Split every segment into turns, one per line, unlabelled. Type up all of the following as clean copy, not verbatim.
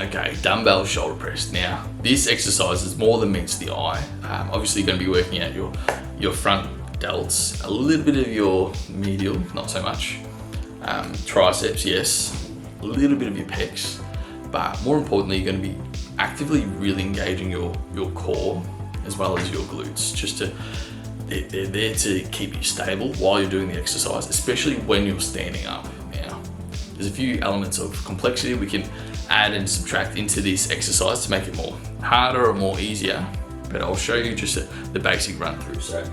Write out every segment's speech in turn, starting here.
Okay, dumbbell shoulder press. Now, this exercise is more than meets the eye. Obviously, you're going to be working out your front delts, a little bit of your medial, not so much. Triceps, yes, a little bit of your pecs, but more importantly, you're going to be actively really engaging your core as well as your glutes. They're there to keep you stable while you're doing the exercise, especially when you're standing up. Now, there's a few elements of complexity we can add and subtract into this exercise to make it more harder or more easier, but I'll show you just the basic run through. So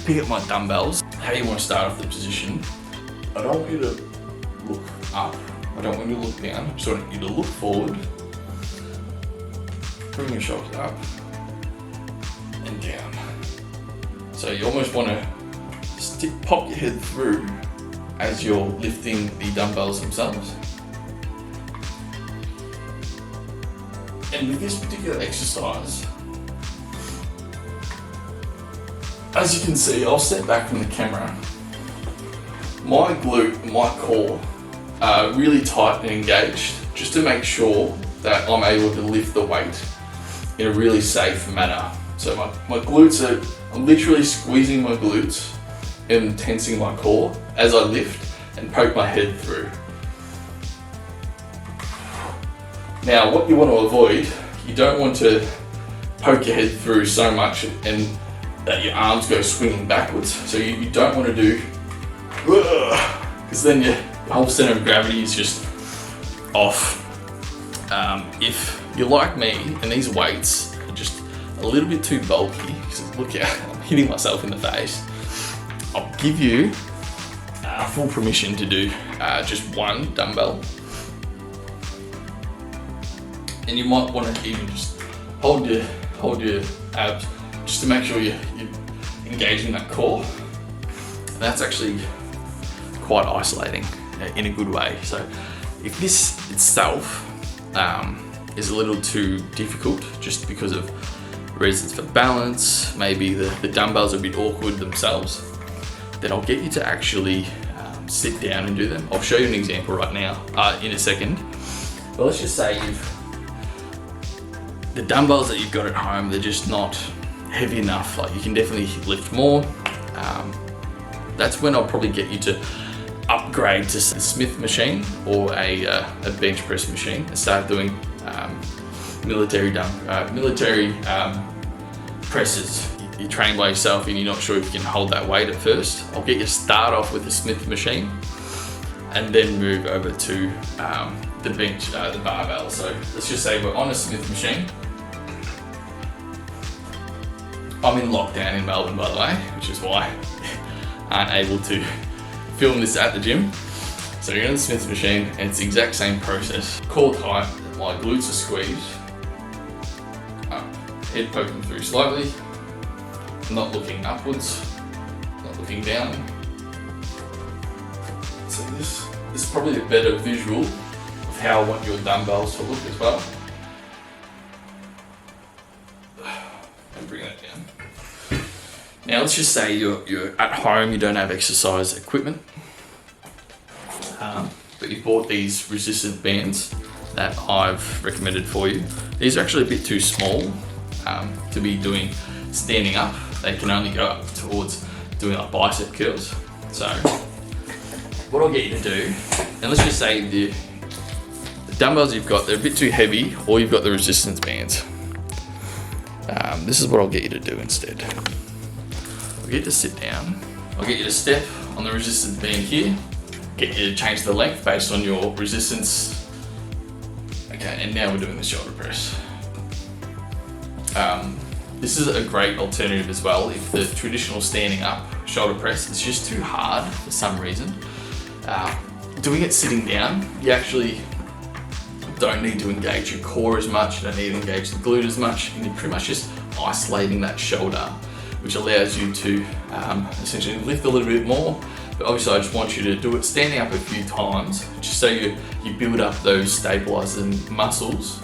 pick up my dumbbells. How you want to start off the position. I don't want you to look up. I don't want you to look down. I just want you to look forward. Bring your shoulders up and down. So you almost want to pop your head through as you're lifting the dumbbells themselves. And with this particular exercise, as you can see, I'll step back from the camera. My glute and my core are really tight and engaged just to make sure that I'm able to lift the weight in a really safe manner. So my glutes I'm literally squeezing my glutes and tensing my core as I lift and poke my head through. Now, what you want to avoid, you don't want to poke your head through so much and that your arms go swinging backwards. So you don't want to do, because then your whole center of gravity is just off. If you're like me and these weights are just a little bit too bulky, because look out, I'm hitting myself in the face, I'll give you full permission to do just one dumbbell. And you might want to even just hold your abs just to make sure you're engaging that core. And that's actually quite isolating in a good way. So if this itself is a little too difficult just because of reasons for balance, maybe the dumbbells are a bit awkward themselves, then I'll get you to actually sit down and do them. I'll show you an example right now in a second. But let's just say the dumbbells that you've got at home, they're just not heavy enough. Like, you can definitely lift more. That's when I'll probably get you to upgrade to a Smith machine or a bench press machine and start doing military presses. You're training by yourself and you're not sure if you can hold that weight at first. I'll get you to start off with the Smith machine and then move over to the bench, the barbell. So let's just say we're on a Smith machine. I'm in lockdown in Melbourne, by the way, which is why I aren't able to film this at the gym. So you're on the Smith machine and it's the exact same process. Core tight, my glutes are squeezed. Head poking through slightly. Not looking upwards, not looking down. So this is probably a better visual of how I want your dumbbells to look as well. And bring that down. Now let's just say you're at home, you don't have exercise equipment, but you bought these resistant bands that I've recommended for you. These are actually a bit too small to be doing standing up. They can only go up towards doing like bicep curls. So what I'll get you to do, and let's just say the dumbbells you've got, they're a bit too heavy, or you've got the resistance bands. This is what I'll get you to do instead. I'll get you to sit down. I'll get you to step on the resistance band here. Get you to change the length based on your resistance. Okay, and now we're doing the shoulder press. This is a great alternative as well if the traditional standing up shoulder press is just too hard for some reason. Doing it sitting down, you actually don't need to engage your core as much, you don't need to engage the glute as much, and you're pretty much just isolating that shoulder, which allows you to essentially lift a little bit more. But obviously I just want you to do it standing up a few times, just so you build up those stabilizing muscles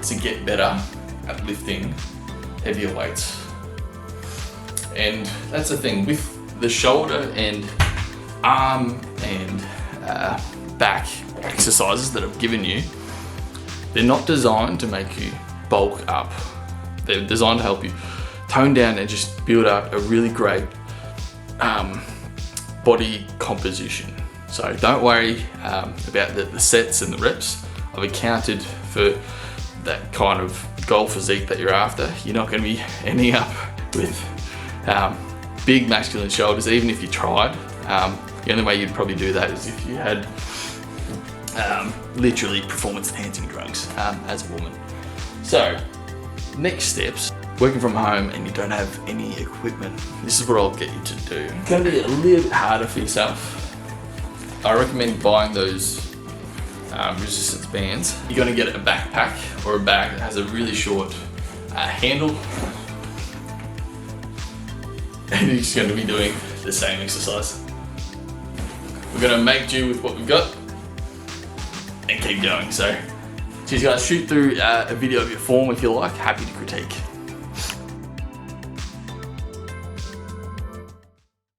to get better at lifting heavier weights. And that's the thing with the shoulder and arm and back exercises that I've given you. They're not designed to make you bulk up. They're designed to help you tone down and just build up a really great body composition. So don't worry about the sets and the reps. I've accounted for that kind of goal physique that you're after. You're not going to be ending up with big masculine shoulders, even if you tried. The only way you'd probably do that is if you had literally performance enhancing drugs as a woman. So next steps, working from home and you don't have any equipment, this is what I'll get you to do. It's going to be a little bit harder for yourself. I recommend buying those resistance bands. You're going to get a backpack or a bag that has a really short handle, and you're just going to be doing the same exercise. We're going to make do with what we've got and keep going. So cheers guys, shoot through a video of your form if you like, happy to critique.